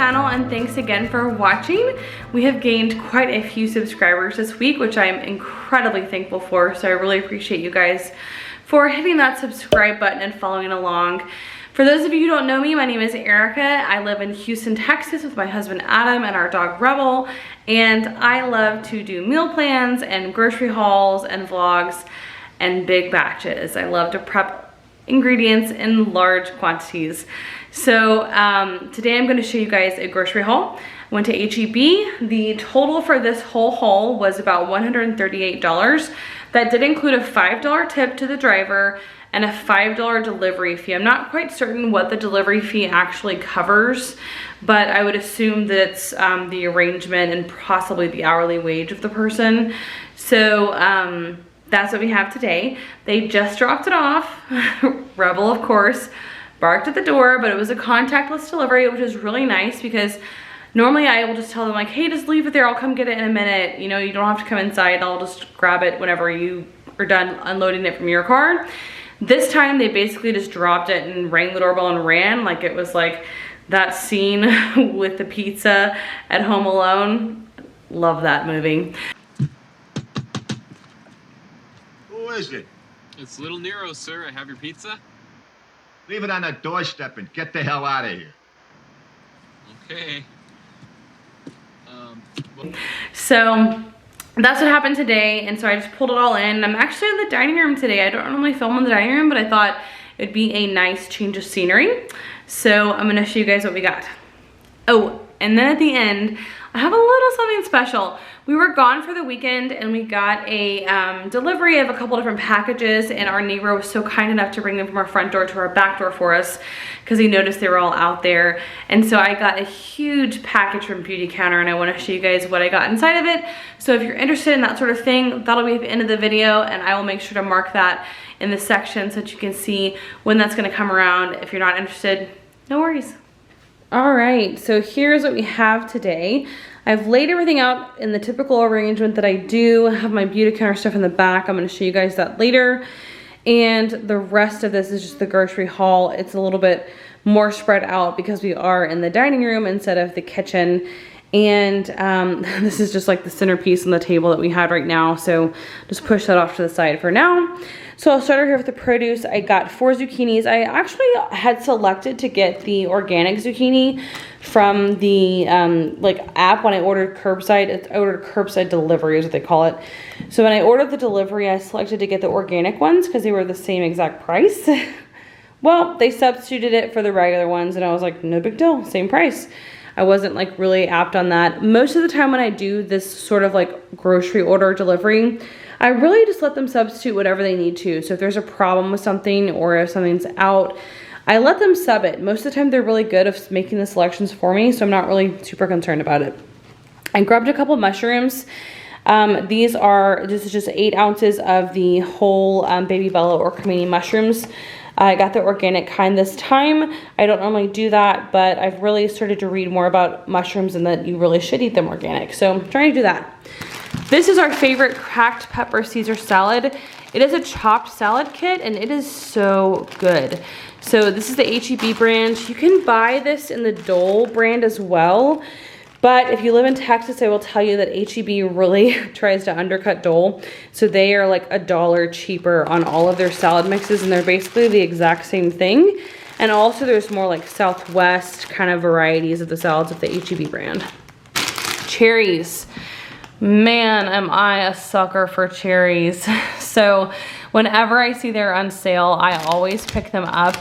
channel, and thanks again for watching. We have gained quite a few subscribers this week, which I'm incredibly thankful for, so I really appreciate you guys for hitting that subscribe button and following along. For those of you who don't know me, my name is Erica. I live in Houston, Texas with my husband Adam and our dog Rebel, and I love to do meal plans and grocery hauls and vlogs and big batches. I love to prep ingredients in large quantities. So today I'm going to show you guys a grocery haul. I went to H-E-B. The total for this whole haul was about $138. That did include a $5 tip to the driver and a $5 delivery fee. I'm not quite certain what the delivery fee actually covers, but I would assume that it's the arrangement and possibly the hourly wage of the person. So that's what we have today. They just dropped it off. Rebel, of course, barked at the door, but it was a contactless delivery, which is really nice because normally I will just tell them like, hey, just leave it there. I'll come get it in a minute. You know, you don't have to come inside. I'll just grab it whenever you are done unloading it from your car. This time they basically just dropped it and rang the doorbell and ran like it was like that scene with the pizza at Home Alone. Love that movie. Who is it? It's Little Nero, sir. I have your pizza. Leave it on the doorstep and get the hell out of here. Okay. So that's what happened today, and so I just pulled it all in. I'm actually in the dining room today. I don't normally film in the dining room, but I thought it'd be a nice change of scenery. So I'm gonna show you guys what we got. Oh, and then at the end, I have a little something special. We were gone for the weekend and we got a delivery of a couple different packages, and our neighbor was so kind enough to bring them from our front door to our back door for us because he noticed they were all out there. And so I got a huge package from Beautycounter, and I want to show you guys what I got inside of it. So if you're interested in that sort of thing, that'll be at the end of the video, and I will make sure to mark that in the section so that you can see when that's going to come around. If you're not interested, no worries. All right, so here's what we have today. I've laid everything out in the typical arrangement that I do. I have my Beautycounter stuff in the back. I'm gonna show you guys that later. And the rest of this is just the grocery haul. It's a little bit more spread out because we are in the dining room instead of the kitchen. And this is just like the centerpiece on the table that we had right now. So just push that off to the side for now. So I'll start here with the produce. I got 4 zucchinis. I actually had selected to get the organic zucchini from the like app when I ordered curbside. I ordered curbside delivery is what they call it. So when I ordered the delivery, I selected to get the organic ones because they were the same exact price. Well, they substituted it for the regular ones, and I was like, no big deal, same price. I wasn't like really apt on that. Most of the time when I do this sort of like grocery order delivery, I really just let them substitute whatever they need to. So if there's a problem with something or if something's out, I let them sub it. Most of the time they're really good at making the selections for me, so I'm not really super concerned about it. I grabbed a couple mushrooms. This is just 8 ounces of the whole baby bella or cremini mushrooms. I got the organic kind this time. I don't normally do that, but I've really started to read more about mushrooms and that you really should eat them organic. So I'm trying to do that. This is our favorite cracked pepper Caesar salad. It is a chopped salad kit, and it is so good. So this is the H-E-B brand. You can buy this in the Dole brand as well. But if you live in Texas, I will tell you that H-E-B really tries to undercut Dole. So they are like $1 cheaper on all of their salad mixes, and they're basically the exact same thing. And also there's more like Southwest kind of varieties of the salads of the H-E-B brand. Cherries. Man, am I a sucker for cherries. So whenever I see they're on sale, I always pick them up.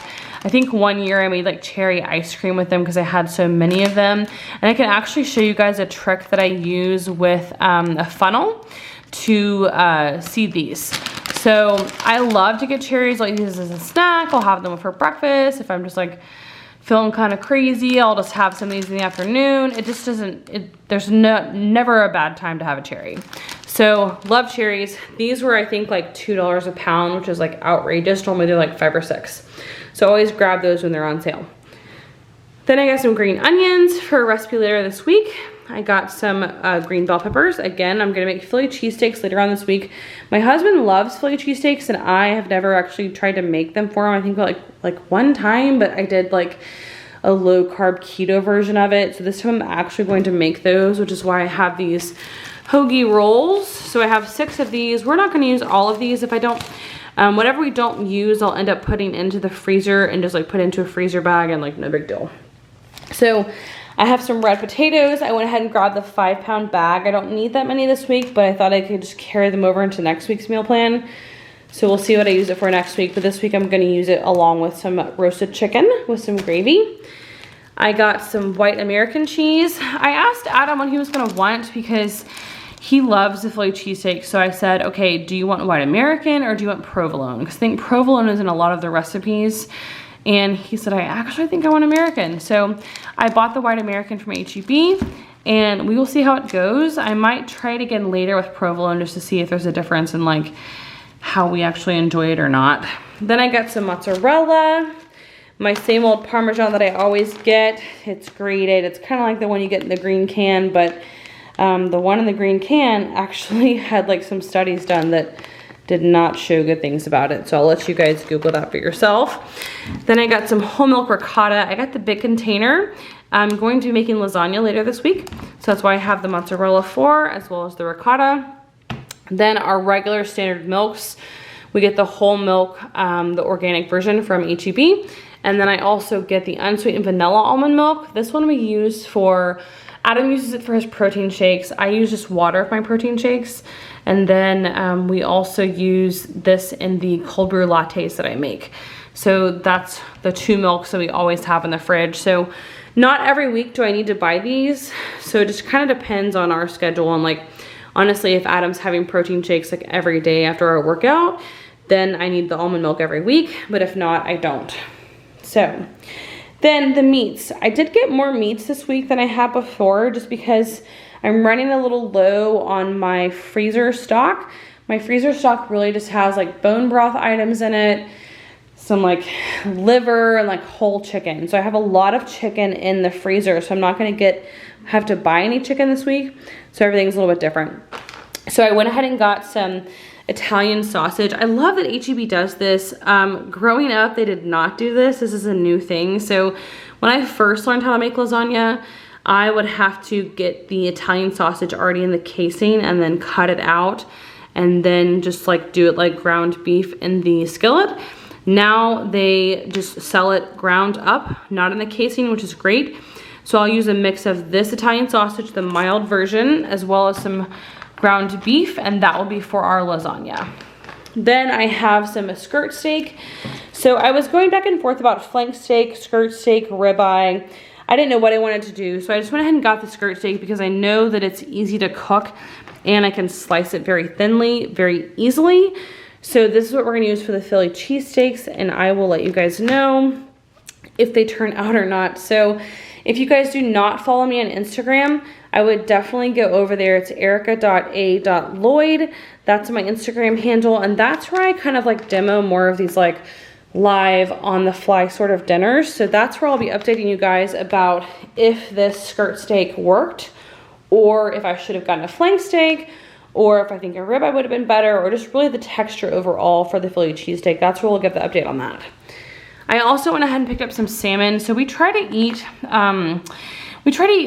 I think one year I made like cherry ice cream with them because I had so many of them. And I can actually show you guys a trick that I use with a funnel to seed these. So I love to get cherries. I'll eat these as a snack. I'll have them for breakfast. If I'm just like feeling kind of crazy, I'll just have some of these in the afternoon. It just doesn't, there's never a bad time to have a cherry. So love cherries. These were I think like $2 a pound, which is like outrageous. Normally they're like 5 or 6. So always grab those when they're on sale. Then I got some green onions for a recipe later this week. I got some green bell peppers. Again, I'm gonna make Philly cheesesteaks later on this week. My husband loves Philly cheesesteaks, and I have never actually tried to make them for him. I think like one time, but I did like a low carb keto version of it. So this time I'm actually going to make those, which is why I have these hoagie rolls. So I have 6 of these. We're not gonna use all of these. If I don't, whatever we don't use, I'll end up putting into the freezer and just like put into a freezer bag and like no big deal. So I have some red potatoes. I went ahead and grabbed the 5-pound bag. I don't need that many this week, but I thought I could just carry them over into next week's meal plan. So we'll see what I use it for next week, but this week I'm gonna use it along with some roasted chicken with some gravy. I got some white American cheese. I asked Adam what he was gonna want because he loves the Philly cheesesteak. So I said, okay, do you want white American or do you want provolone? Because I think provolone is in a lot of the recipes. And he said, I actually think I want American. So I bought the white American from H-E-B and we will see how it goes. I might try it again later with provolone just to see if there's a difference in like how we actually enjoy it or not. Then I got some mozzarella, my same old Parmesan that I always get. It's grated. It's kind of like the one you get in the green can, but the one in the green can actually had like some studies done that did not show good things about it. So I'll let you guys Google that for yourself. Then I got some whole milk ricotta. I got the big container. I'm going to be making lasagna later this week. So that's why I have the mozzarella for, as well as the ricotta. Then our regular standard milks. We get the whole milk, the organic version from H-E-B. And then I also get the unsweetened vanilla almond milk. This one we use for, Adam uses it for his protein shakes. I use just water for my protein shakes. And then we also use this in the cold brew lattes that I make. So that's the 2 milks that we always have in the fridge. So not every week do I need to buy these. So it just kind of depends on our schedule. And like, honestly, if Adam's having protein shakes like every day after our workout, then I need the almond milk every week. But if not, I don't. So then the meats. I did get more meats this week than I had before just because I'm running a little low on my freezer stock. My freezer stock really just has like bone broth items in it, some like liver and like whole chicken. So I have a lot of chicken in the freezer. So I'm not gonna have to buy any chicken this week. So everything's a little bit different. So I went ahead and got some Italian sausage. I love that H-E-B does this. Growing up, they did not do this. This is a new thing. So when I first learned how to make lasagna, I would have to get the Italian sausage already in the casing and then cut it out and then just like do it like ground beef in the skillet. Now they just sell it ground up, not in the casing, which is great. So I'll use a mix of this Italian sausage, the mild version, as well as some ground beef, and that will be for our lasagna. Then I have some skirt steak. So I was going back and forth about flank steak, skirt steak, ribeye. I didn't know what I wanted to do, so I just went ahead and got the skirt steak because I know that it's easy to cook and I can slice it very thinly, very easily. So this is what we're gonna use for the Philly cheesesteaks, and I will let you guys know if they turn out or not. So if you guys do not follow me on Instagram, I would definitely go over there. It's erica.a.lloyd. That's my Instagram handle, and that's where I kind of like demo more of these like live on the fly sort of dinners. So that's where I'll be updating you guys about if this skirt steak worked, or if I should have gotten a flank steak, or if I think a ribeye would have been better, or just really the texture overall for the Philly cheesesteak. That's where we'll get the update on that. I also went ahead and picked up some salmon. So we try to eat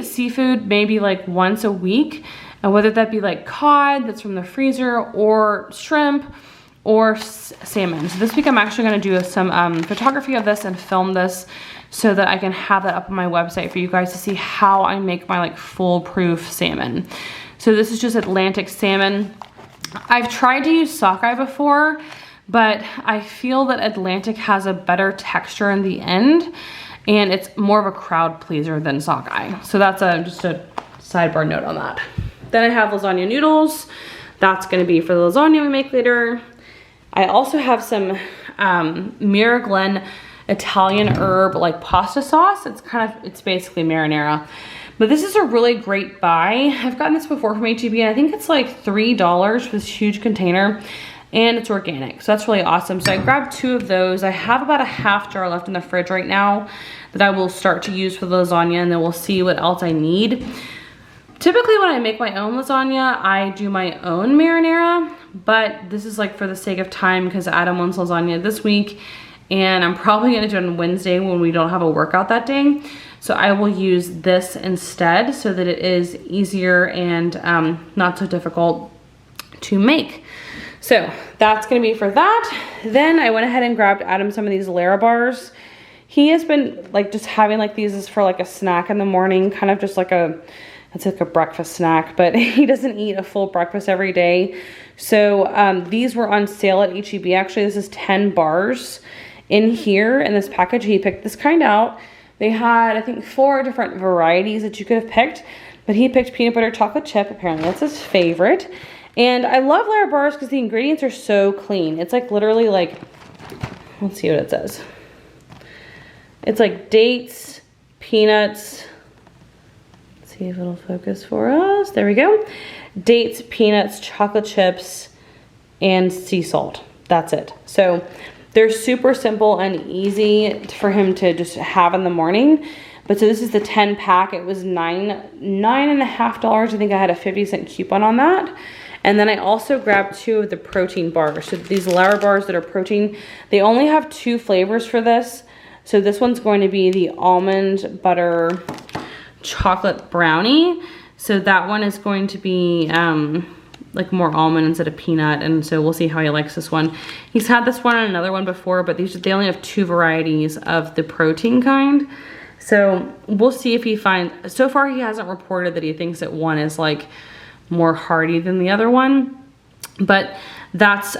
seafood maybe like once a week, and whether that be like cod that's from the freezer, or shrimp, or salmon. So this week I'm actually gonna do some photography of this and film this so that I can have that up on my website for you guys to see how I make my like foolproof salmon. So this is just Atlantic salmon. I've tried to use sockeye before, but I feel that Atlantic has a better texture in the end, and it's more of a crowd pleaser than sockeye. So that's just a sidebar note on that. Then I have lasagna noodles. That's gonna be for the lasagna we make later. I also have some Mira Glen Italian herb like pasta sauce. It's basically marinara. But this is a really great buy. I've gotten this before from H-E-B, and I think it's like $3 for this huge container, and it's organic. So that's really awesome. So I grabbed 2 of those. I have about a half jar left in the fridge right now that I will start to use for the lasagna, and then we'll see what else I need. Typically when I make my own lasagna, I do my own marinara, but this is like for the sake of time because Adam wants lasagna this week, and I'm probably gonna do it on Wednesday when we don't have a workout that day. So I will use this instead so that it is easier and not so difficult to make. So that's gonna be for that. Then I went ahead and grabbed Adam some of these Lara bars. He has been like just having like these as for like a snack in the morning, kind of just like it's like a breakfast snack, but he doesn't eat a full breakfast every day. So these were on sale at H-E-B. Actually, this is 10 bars in here in this package. He picked this kind out. They had, I think, 4 different varieties that you could have picked, but he picked peanut butter chocolate chip. Apparently that's his favorite. And I love Lara bars because the ingredients are so clean. It's like literally like, let's see what it says. It's like dates, peanuts. Let's see if it'll focus for us. There we go. Dates, peanuts, chocolate chips, and sea salt. That's it. So they're super simple and easy for him to just have in the morning. But so this is the 10 pack. It was $9.50. I think I had a 50-cent coupon on that. And then I also grabbed 2 of the protein bars. So these Lara bars that are protein, they only have 2 flavors for this. So this one's going to be the almond butter chocolate brownie. So that one is going to be like more almond instead of peanut, and so we'll see how he likes this one. He's had this one and another one before, but they only have 2 varieties of the protein kind. So we'll see if he finds, so far he hasn't reported that he thinks that one is like more hearty than the other one, but that's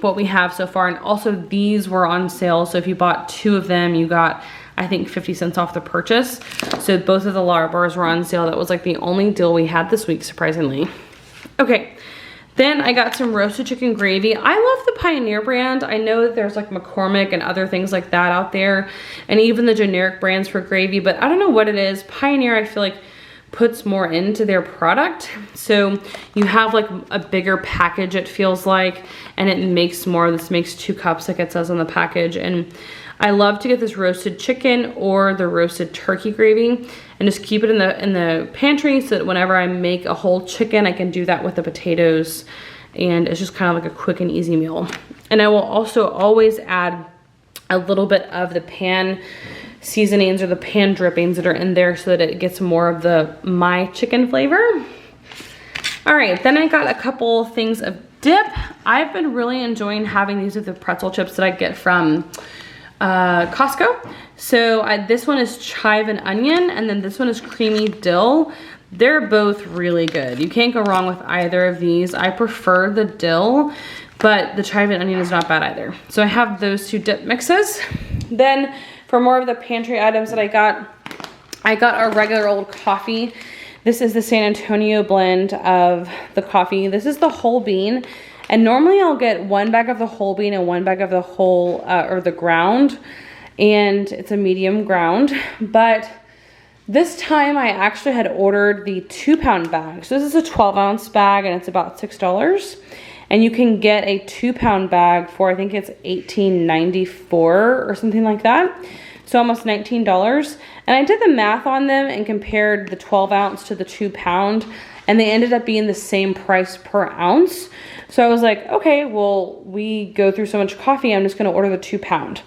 what we have so far. And also these were on sale, so if you bought 2 of them, you got, I think, 50 cents off the purchase. So both of the Lara bars were on sale. That was like the only deal we had this week, surprisingly. Okay, then I got some roasted chicken gravy. I love the Pioneer brand. I know that there's like McCormick and other things like that out there, and even the generic brands for gravy, but I don't know what it is. Pioneer, I feel like, puts more into their product. So you have like a bigger package, it feels like, and it makes more. This makes 2 cups like it says on the package. And I love to get this roasted chicken or the roasted turkey gravy and just keep it in the pantry so that whenever I make a whole chicken, I can do that with the potatoes, and it's just kind of like a quick and easy meal. And I will also always add a little bit of the pan seasonings or the pan drippings that are in there so that it gets more of the my chicken flavor. All right, then I got a couple things of dip. I've been really enjoying having these with the pretzel chips that I get from Costco. So this one is chive and onion, and then this one is creamy dill. They're both really good. You can't go wrong with either of these. I prefer the dill, but the chive and onion is not bad either. So I have those 2 dip mixes. Then for more of the pantry items that I got our regular old coffee. This is the San Antonio blend of the coffee. This is the whole bean. And normally I'll get 1 bag of the whole bean and 1 bag of the whole, or the ground. And it's a medium ground. But this time I actually had ordered the 2-pound bag. So this is a 12-ounce bag and it's about $6. And you can get a 2-pound bag for, I think it's $18.94 or something like that. So almost $19. And I did the math on them and compared the 12-ounce to the 2-pound. And they ended up being the same price per ounce. So I was like, okay, well, we go through so much coffee, I'm just gonna order the 2-pound.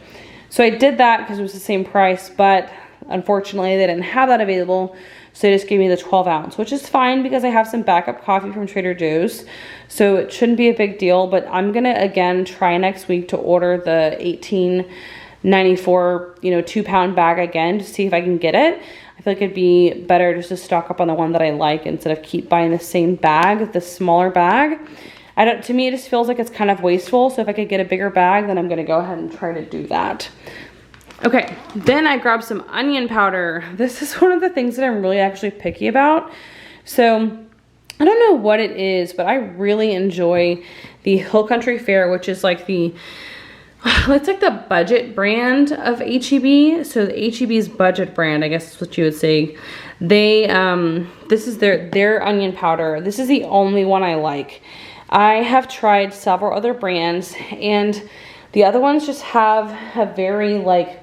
So I did that because it was the same price, but unfortunately they didn't have that available. So they just gave me the 12-ounce, which is fine because I have some backup coffee from Trader Joe's. So it shouldn't be a big deal, but I'm gonna, again, try next week to order the $18.94, 2-pound bag again to see if I can get it. I feel like it'd be better just to stock up on the one that I like instead of keep buying the same bag, the smaller bag. To me, it just feels like it's kind of wasteful. So if I could get a bigger bag, then I'm gonna go ahead and try to do that. Okay, then I grabbed some onion powder. This is one of the things that I'm really actually picky about. So I don't know what it is, but I really enjoy the Hill Country Fare, which is like it's like the budget brand of H-E-B. So the H-E-B's budget brand, I guess is what you would say. They, this is their onion powder. This is the only one I like. I have tried several other brands, and the other ones just have a very like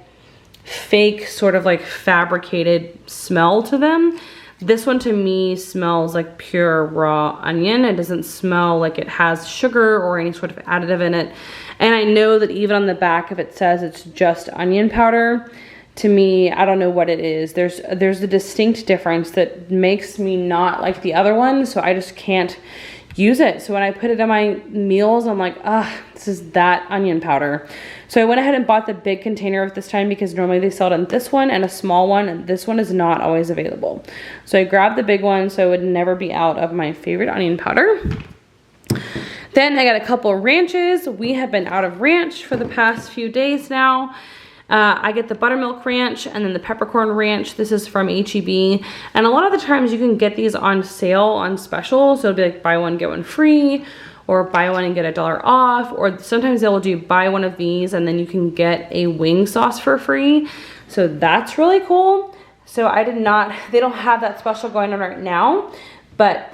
fake, sort of like fabricated smell to them. This one to me smells like pure raw onion. It doesn't smell like it has sugar or any sort of additive in it. And I know that even on the back, if it says it's just onion powder, to me, I don't know what it is. There's a distinct difference that makes me not like the other one, so I just can't use it. So when I put it in my meals, I'm like, this is that onion powder. So I went ahead and bought the big container of this time because normally they sell it in this one and a small one, and this one is not always available. So I grabbed the big one so I would never be out of my favorite onion powder. Then I got a couple of ranches. We have been out of ranch for the past few days now. I get the buttermilk ranch and then the peppercorn ranch. This is from H-E-B. And a lot of the times you can get these on sale on special. So it'll be like buy one, get one free, or buy one and get $1 off. Or sometimes they'll do buy one of these and then you can get a wing sauce for free. So that's really cool. So they don't have that special going on right now, but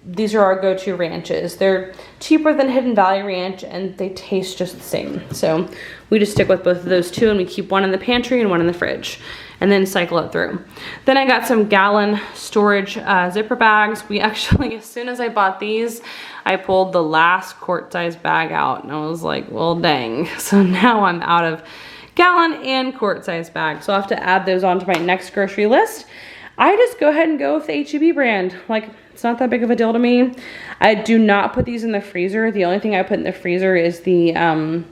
these are our go-to ranches. They're cheaper than Hidden Valley Ranch and they taste just the same. So we just stick with both of those two and we keep one in the pantry and one in the fridge and then cycle it through. Then I got some gallon storage zipper bags. We actually, as soon as I bought these, I pulled the last quart size bag out and I was like, well, dang. So now I'm out of gallon and quart size bags. So I'll have to add those onto my next grocery list. I just go ahead and go with the H-E-B brand. Like, it's not that big of a deal to me. I do not put these in the freezer. The only thing I put in the freezer is the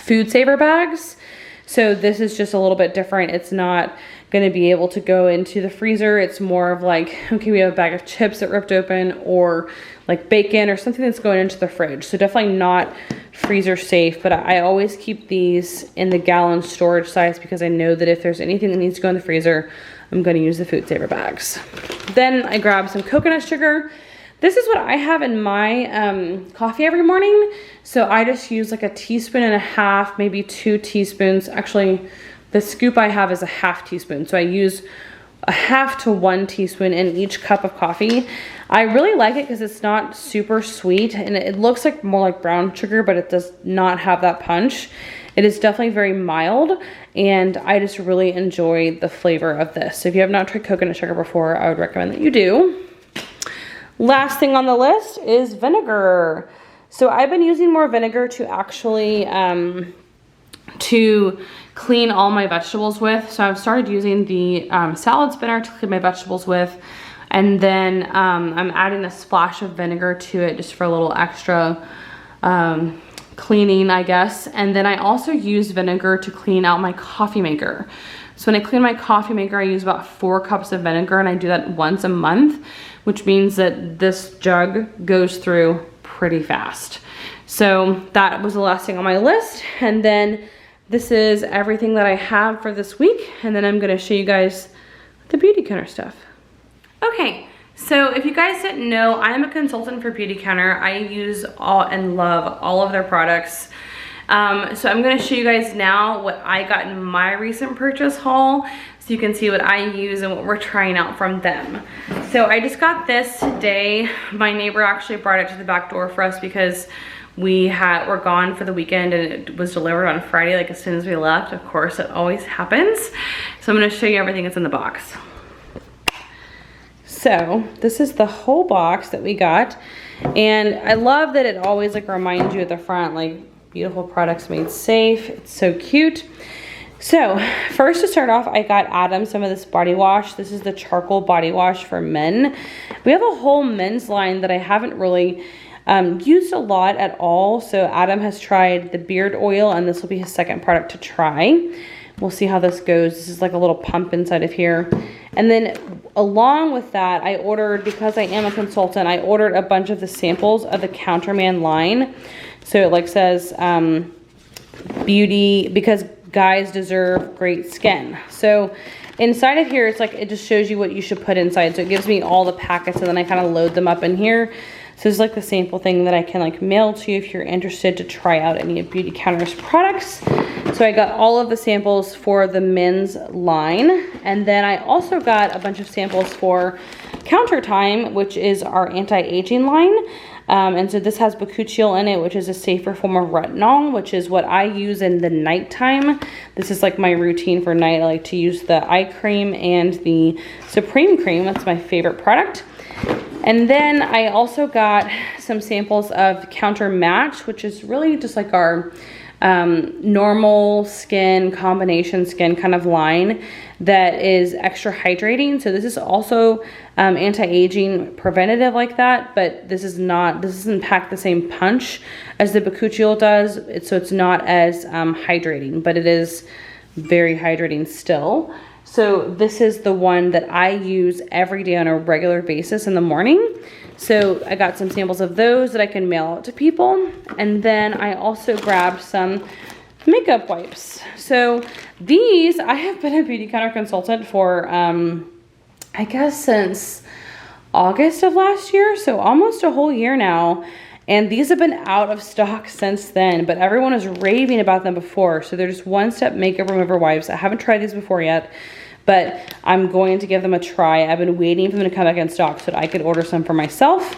food saver bags. So this is just a little bit different. It's not going to be able to go into the freezer. It's more of like, okay, we have a bag of chips that ripped open or like bacon or something that's going into the fridge. So definitely not freezer safe, but I always keep these in the gallon storage size because I know that if there's anything that needs to go in the freezer, I'm going to use the food saver bags. Then I grabbed some coconut sugar. This is what I have in my coffee every morning. So I just use like 1.5 teaspoons, maybe 2 teaspoons. Actually, the scoop I have is a 1/2 teaspoon. So I use 1/2 to 1 teaspoon in each cup of coffee. I really like it because it's not super sweet and it looks like more like brown sugar, but it does not have that punch. It is definitely very mild and I just really enjoy the flavor of this. So if you have not tried coconut sugar before, I would recommend that you do. Last thing on the list is vinegar. So I've been using more vinegar to actually to clean all my vegetables with. So I've started using the salad spinner to clean my vegetables with. And then I'm adding a splash of vinegar to it just for a little extra cleaning, I guess. And then I also use vinegar to clean out my coffee maker. So when I clean my coffee maker, I use about 4 cups of vinegar and I do that once a month, which means that this jug goes through pretty fast. So that was the last thing on my list. And then this is everything that I have for this week. And then I'm gonna show you guys the Beautycounter stuff. Okay. So if you guys didn't know, I am a consultant for Beautycounter. I use and love all of their products. So I'm gonna show you guys now what I got in my recent purchase haul so you can see what I use and what we're trying out from them. So I just got this today. My neighbor actually brought it to the back door for us because we're gone for the weekend and it was delivered on Friday, like as soon as we left. Of course, it always happens. So I'm gonna show you everything that's in the box. So this is the whole box that we got. And I love that it always like reminds you at the front, like beautiful products made safe. It's so cute. So first to start off, I got Adam some of this body wash. This is the charcoal body wash for men. We have a whole men's line that I haven't really used a lot at all. So Adam has tried the beard oil and this will be his second product to try. We'll see how this goes. This is like a little pump inside of here. And then along with that, I ordered, because I am a consultant, I ordered a bunch of the samples of the Counterman line. So it like says beauty, because guys deserve great skin. So inside of here, it's like, it just shows you what you should put inside. So it gives me all the packets and then I kind of load them up in here. So it's like the sample thing that I can like mail to you if you're interested to try out any of Beautycounter's products. So I got all of the samples for the men's line. And then I also got a bunch of samples for Counter Time, which is our anti-aging line. And so this has bakuchiol in it, which is a safer form of retinol, which is what I use in the nighttime. This is like my routine for night. I like to use the eye cream and the Supreme cream. That's my favorite product. And then I also got some samples of Counter Match, which is really just like our normal skin, combination skin kind of line that is extra hydrating. So this is also anti-aging preventative like that, but this doesn't pack the same punch as the bakuchiol does. So it's not as hydrating, but it is very hydrating still. So this is the one that I use every day on a regular basis in the morning. So I got some samples of those that I can mail out to people. And then I also grabbed some makeup wipes. So these, I have been a Beautycounter consultant for, I guess since August of last year. So almost a whole year now. And these have been out of stock since then, but everyone was raving about them before. So they're just one-step makeup remover wipes. I haven't tried these before yet, but I'm going to give them a try. I've been waiting for them to come back in stock so that I could order some for myself.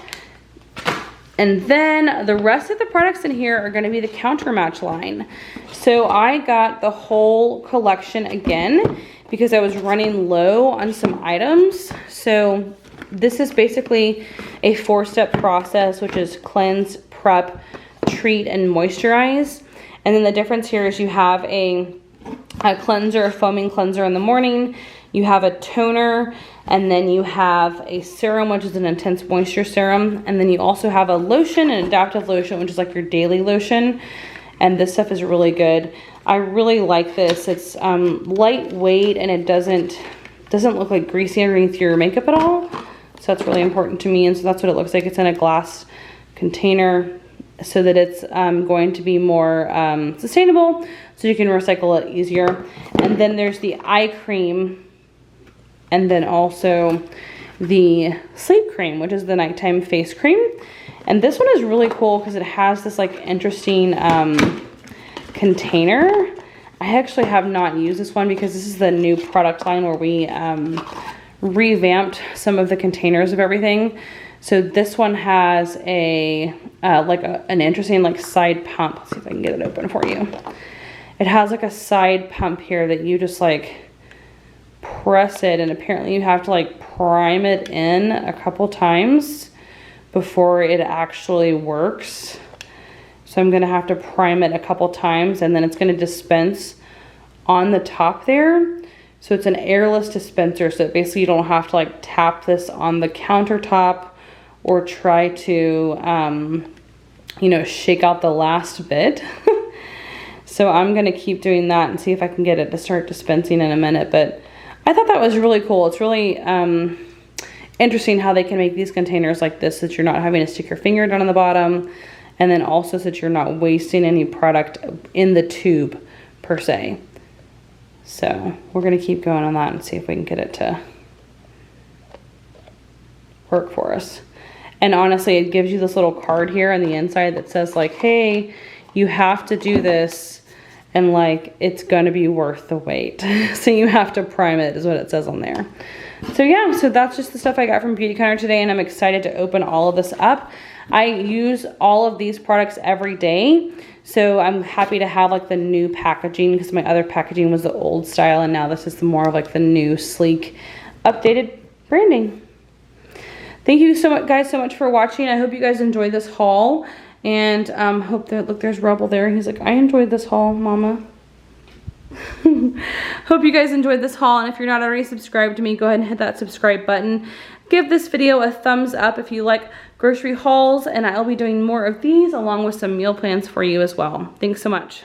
And then the rest of the products in here are gonna be the Counter Match line. So I got the whole collection again because I was running low on some items. So this is basically a 4-step process, which is cleanse, prep, treat, and moisturize. And then the difference here is you have a cleanser, a foaming cleanser in the morning, you have a toner, and then you have a serum, which is an intense moisture serum. And then you also have a lotion, an adaptive lotion, which is like your daily lotion. And this stuff is really good. I really like this. It's lightweight and it doesn't look like greasy underneath your makeup at all. So that's really important to me. And so that's what it looks like. It's in a glass container so that it's going to be more sustainable, so you can recycle it easier. And then there's the eye cream, and then also the sleep cream, which is the nighttime face cream. And this one is really cool because it has this like interesting container. I actually have not used this one because this is the new product line where we revamped some of the containers of everything. So this one has an interesting like side pump. Let's see if I can get it open for you. It has like a side pump here that you just like press it, and apparently you have to like prime it in a couple times before it actually works. So I'm gonna have to prime it a couple times, and then it's gonna dispense on the top there. So it's an airless dispenser, so basically you don't have to like tap this on the countertop or try to, you know, shake out the last bit. So I'm gonna keep doing that and see if I can get it to start dispensing in a minute. But I thought that was really cool. It's really interesting how they can make these containers like this so that you're not having to stick your finger down on the bottom, and then also so that you're not wasting any product in the tube per se. So we're gonna keep going on that and see if we can get it to work for us. And honestly, it gives you this little card here on the inside that says like, hey, you have to do this, and like it's gonna be worth the wait. So you have to prime it is what it says on there. So yeah, so that's just the stuff I got from Beautycounter today, and I'm excited to open all of this up. I use all of these products every day, so I'm happy to have like the new packaging because my other packaging was the old style, and now this is the more of like the new sleek updated branding. Thank you so much, guys, so much for watching. I hope you guys enjoyed this haul, and hope that, look, there's Rebel there. He's like, I enjoyed this haul, Mama. Hope you guys enjoyed this haul, and if you're not already subscribed to me, go ahead and hit that subscribe button. Give this video a thumbs up if you like grocery hauls, and I'll be doing more of these along with some meal plans for you as well. Thanks so much.